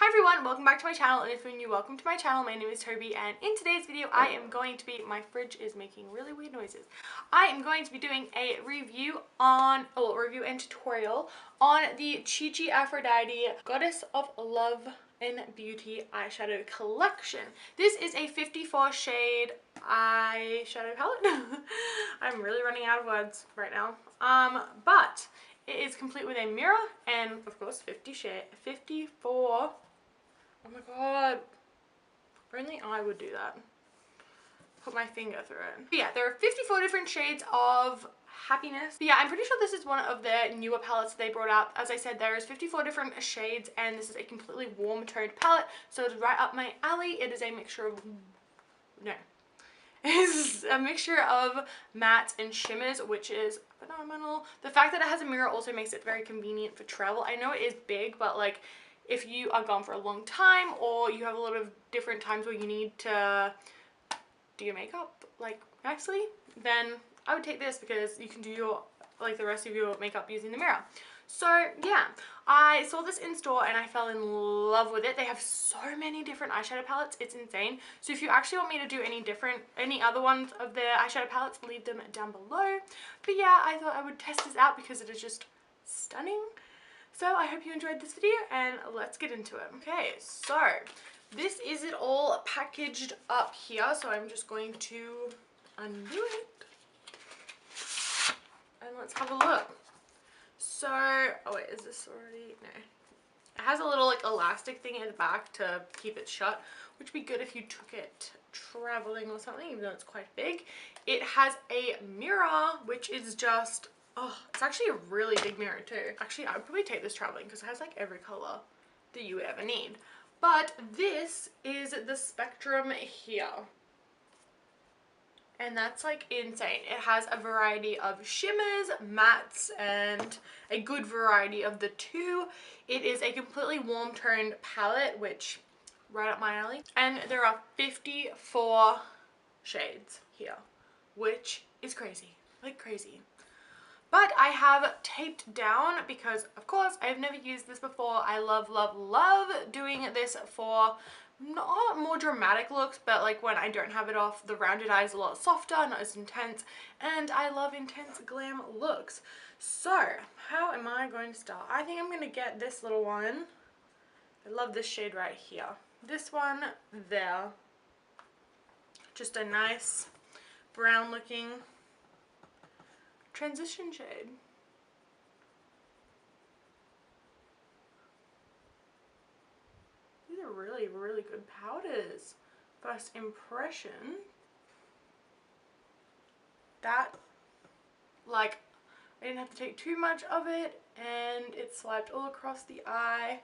Hi everyone, welcome back to my channel, and if you're new, welcome to my channel. My name is Toby, and in today's video I am going to be, my fridge is making really weird noises. I am going to be doing a review on, review and tutorial on the Chi Aphrodite Goddess of Love and Beauty eyeshadow collection. This is a 54 shade eyeshadow palette. I'm really running out of words right now. But it is complete with a mirror and of course 54. Oh my god, if only I would do that. Put my finger through it. But yeah, there are 54 different shades of happiness. But yeah, I'm pretty sure this is one of their newer palettes they brought out. As I said, there is 54 different shades, and this is a completely warm toned palette, so it's right up my alley. It is a mixture of, it's a mixture of mattes and shimmers, which is phenomenal. The fact that it has a mirror also makes it very convenient for travel. I know it is big, but like, if you are gone for a long time, or you have a lot of different times where you need to do your makeup like nicely, then I would take this because you can do your, like, the rest of your makeup using the mirror. So yeah, I saw this in store and I fell in love with it. They have so many different eyeshadow palettes, it's insane. So if you actually want me to do any other ones of their eyeshadow palettes, leave them down below. But yeah, I thought I would test this out because it is just stunning. So I hope you enjoyed this video, and let's get into it. Okay, so this is it all packaged up here. So I'm just going to undo it and let's have a look. So, oh wait, is this already? No. It has a little like elastic thing in the back to keep it shut, which would be good if you took it traveling or something, even though it's quite big. It has a mirror, which is just, oh, it's actually a really big mirror too. Actually, I'd probably take this traveling because it has like every color that you would ever need. But this is the spectrum here. And that's like insane. It has a variety of shimmers, mattes, and a good variety of the two. It is a completely warm toned palette, which right up my alley. And there are 54 shades here, which is crazy, like crazy. But I have taped down because, of course, I've never used this before. I love, love, love doing this for not more dramatic looks, but like when I don't have it off, the rounded eye is a lot softer, not as intense, and I love intense glam looks. So how am I going to start? I think I'm going to get this little one. I love this shade right here. This one there. Just a nice brown looking transition shade. These are really, really good powders. First impression, that, like, I didn't have to take too much of it, and it swiped all across the eye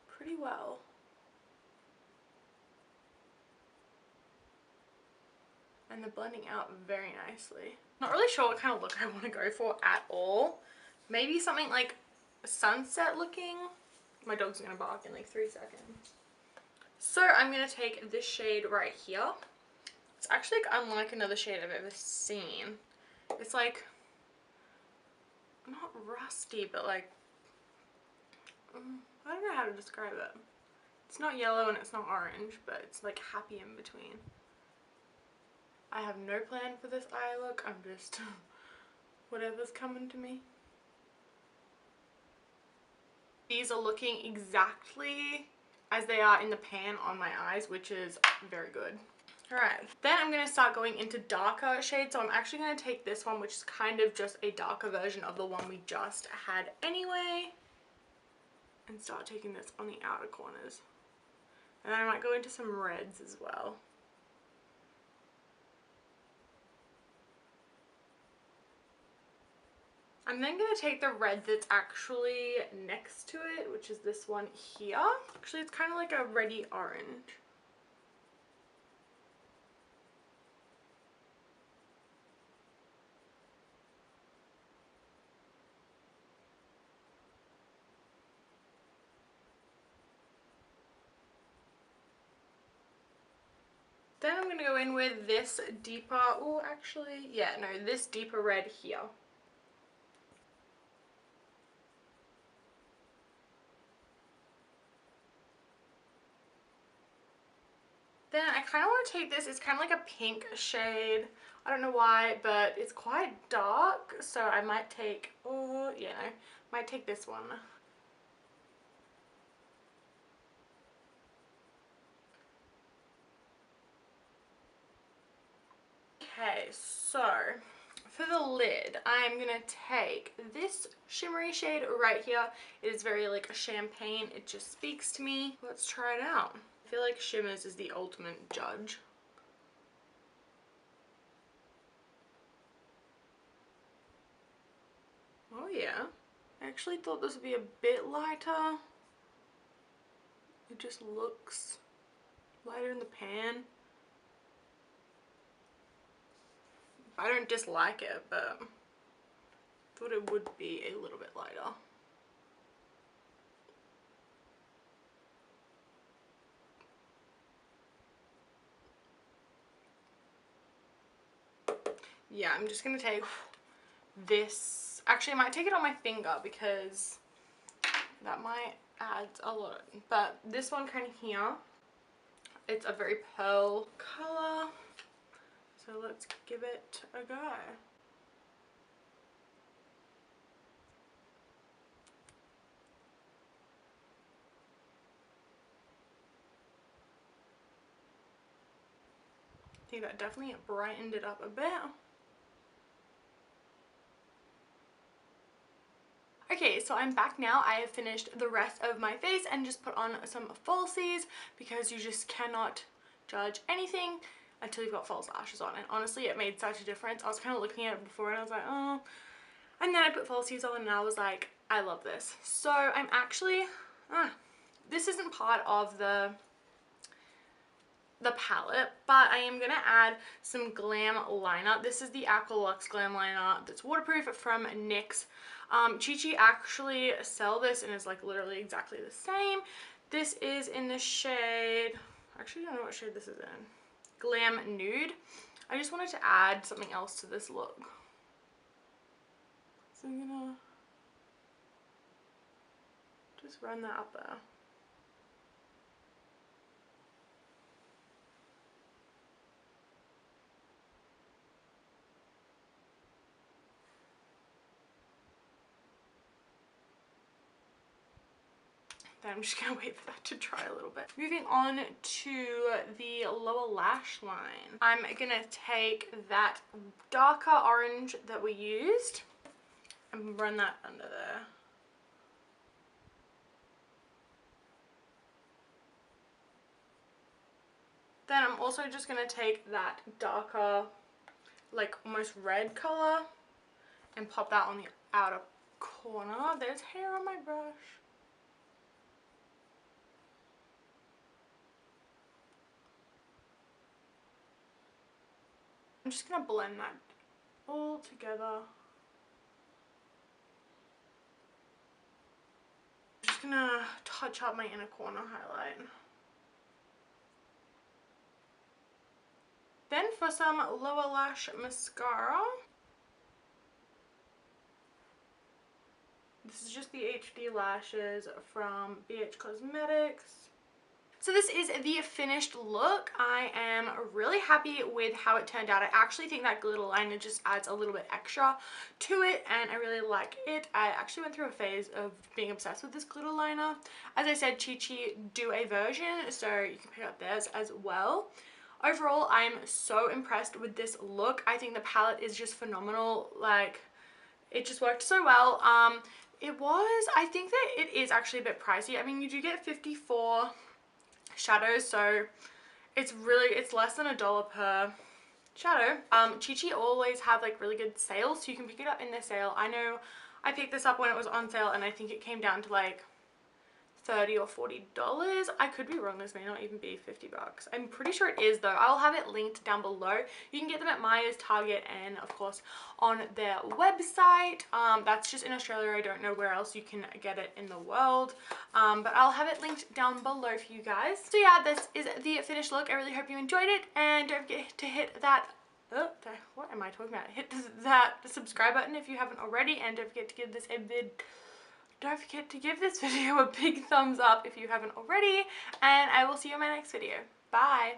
pretty well. And they're blending out very nicely. Not really sure what kind of look I want to go for at all. Maybe something like sunset looking. My dog's gonna bark in like 3 seconds. So I'm gonna take this shade right here. It's actually like unlike another shade I've ever seen. It's like, not rusty, but like, I don't know how to describe it. It's not yellow and it's not orange, but it's like happy in between. I have no plan for this eye look. I'm just whatever's coming to me. These are looking exactly as they are in the pan on my eyes, which is very good. Alright, then I'm going to start going into darker shades. So I'm actually going to take this one, which is kind of just a darker version of the one we just had anyway, and start taking this on the outer corners. And then I might go into some reds as well. I'm then going to take the red that's actually next to it, which is this one here. Actually, it's kind of like a reddy orange. Then I'm going to go in with this deeper, oh actually, yeah, no, this deeper red here. Then I kind of want to take this, it's kind of like a pink shade. I don't know why, but it's quite dark, so I might take, oh, yeah, no, might take this one. Okay, so for the lid, I'm gonna take this shimmery shade right here. It is very like a champagne. It just speaks to me. Let's try it out. I feel like shimmers is the ultimate judge. Oh yeah. I actually thought this would be a bit lighter. It just looks lighter in the pan. I don't dislike it, but I thought it would be a little bit lighter. Yeah, I'm just gonna take this. Actually, I might take it on my finger because that might add a lot. But this one kind of here, it's a very pearl color. So let's give it a go. I think that definitely brightened it up a bit. Okay, so I'm back now. I have finished the rest of my face and just put on some falsies because you just cannot judge anything until you've got false lashes on. And honestly, it made such a difference. I was kind of looking at it before and I was like, oh. And then I put falsies on and I was like, I love this. So I'm actually, this isn't part of the palette, but I am gonna add some glam liner. This is the Aqualux glam liner that's waterproof from NYX. Chi actually sell this and it's like literally exactly the same. This is in the shade, actually I don't know what shade this is in, Glam Nude. I just wanted to add something else to this look, so I'm gonna just run that up there. Then I'm just gonna wait for that to dry a little bit. Moving on to the lower lash line. I'm gonna take that darker orange that we used and run that under there. Then I'm also just gonna take that darker, like almost red color and pop that on the outer corner. There's hair on my brush. I'm just gonna blend that all together. I'm just gonna touch up my inner corner highlight. Then for some lower lash mascara, this is just the HD lashes from BH Cosmetics. So this is the finished look. I am really happy with how it turned out. I actually think that glitter liner just adds a little bit extra to it and I really like it. I actually went through a phase of being obsessed with this glitter liner. As I said, Chi do a version, so you can pick up theirs as well. Overall, I'm so impressed with this look. I think the palette is just phenomenal. Like, it just worked so well. I think that it is actually a bit pricey. I mean, you do get 54 shadows, so it's less than $1 per shadow. Chi always have like really good sales, so you can pick it up in their sale. I know I picked this up when it was on sale and I think it came down to like $30 or $40. I could be wrong, this may not even be 50 bucks. I'm pretty sure it is though. I'll have it linked down below. You can get them at Myers, Target, and of course on their website. That's just in Australia. I don't know where else you can get it in the world, but I'll have it linked down below for you guys. So yeah, this is the finished look. I really hope you enjoyed it, and don't forget to hit that what am I talking about? Hit that subscribe button if you haven't already, and don't forget to give this video a big thumbs up if you haven't already, and I will see you in my next video. Bye!